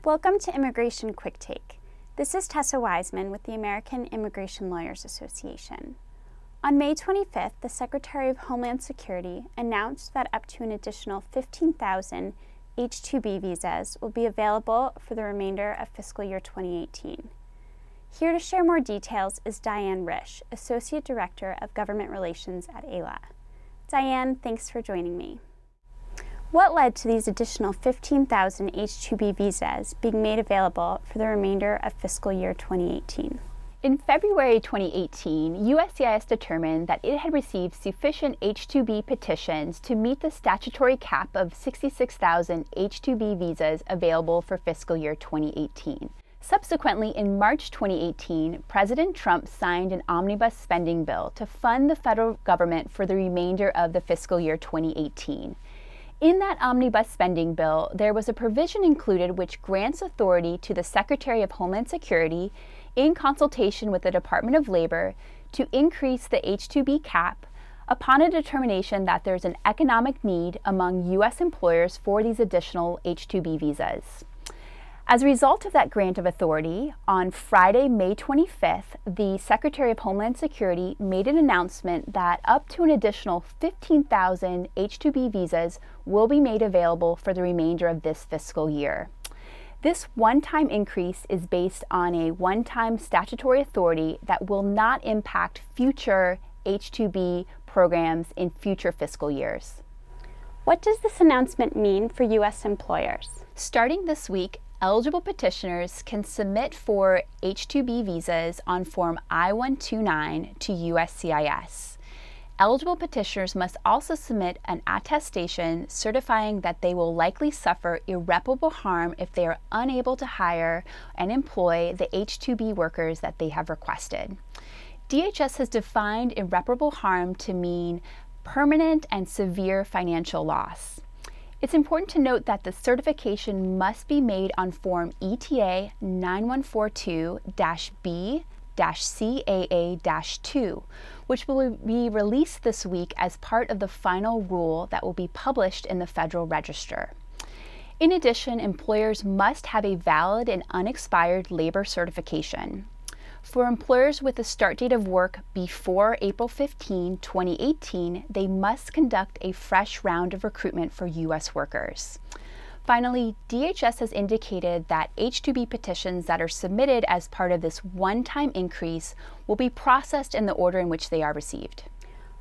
Welcome to Immigration Quicktake. This is Tessa Wiseman with the American Immigration Lawyers Association. On May 25th, the Secretary of Homeland Security announced that up to an additional 15,000 H-2B visas will be available for the remainder of fiscal year 2018. Here to share more details is Diane Rish, Associate Director of Government Relations at AILA. Diane, thanks for joining me. What led to these additional 15,000 H-2B visas being made available for the remainder of fiscal year 2018? In February 2018, USCIS determined that it had received sufficient H-2B petitions to meet the statutory cap of 66,000 H-2B visas available for fiscal year 2018. Subsequently, in March 2018, President Trump signed an omnibus spending bill to fund the federal government for the remainder of the fiscal year 2018. In that omnibus spending bill, there was a provision included which grants authority to the Secretary of Homeland Security, in consultation with the Department of Labor, to increase the H-2B cap upon a determination that there's an economic need among U.S. employers for these additional H-2B visas. As a result of that grant of authority, on Friday, May 25th, the Secretary of Homeland Security made an announcement that up to an additional 15,000 H-2B visas will be made available for the remainder of this fiscal year. This one-time increase is based on a one-time statutory authority that will not impact future H-2B programs in future fiscal years. What does this announcement mean for U.S. employers? Starting this week, eligible petitioners can submit for H-2B visas on Form I-129 to USCIS. Eligible petitioners must also submit an attestation certifying that they will likely suffer irreparable harm if they are unable to hire and employ the H-2B workers that they have requested. DHS has defined irreparable harm to mean permanent and severe financial loss. It's important to note that the certification must be made on Form ETA 9142-B-CAA-2, which will be released this week as part of the final rule that will be published in the Federal Register. In addition, employers must have a valid and unexpired labor certification. For employers with a start date of work before April 15, 2018, they must conduct a fresh round of recruitment for U.S. workers. Finally, DHS has indicated that H-2B petitions that are submitted as part of this one-time increase will be processed in the order in which they are received.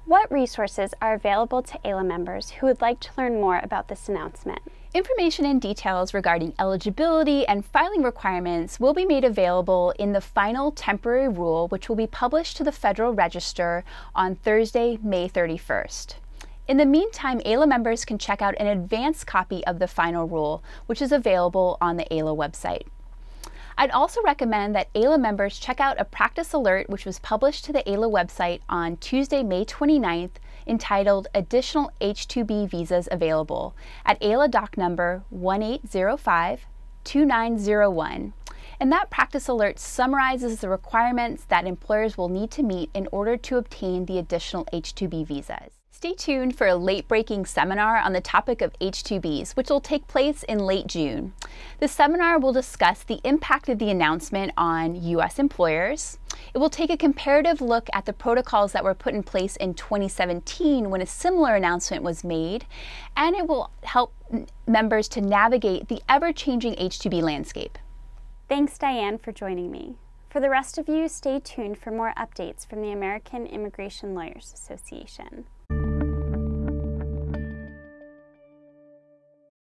What resources are available to AILA members who would like to learn more about this announcement? Information and details regarding eligibility and filing requirements will be made available in the final temporary rule, which will be published to the Federal Register on Thursday, May 31st. In the meantime, AILA members can check out an advanced copy of the final rule, which is available on the AILA website. I'd also recommend that AILA members check out a practice alert which was published to the AILA website on Tuesday, May 29th, entitled Additional H-2B Visas Available at AILA doc number 1805-2901. And that practice alert summarizes the requirements that employers will need to meet in order to obtain the additional H-2B visas. Stay tuned for a late-breaking seminar on the topic of H-2Bs, which will take place in late June. The seminar will discuss the impact of the announcement on U.S. employers. It will take a comparative look at the protocols that were put in place in 2017 when a similar announcement was made, and it will help members to navigate the ever-changing H-2B landscape. Thanks, Diane, for joining me. For the rest of you, stay tuned for more updates from the American Immigration Lawyers Association.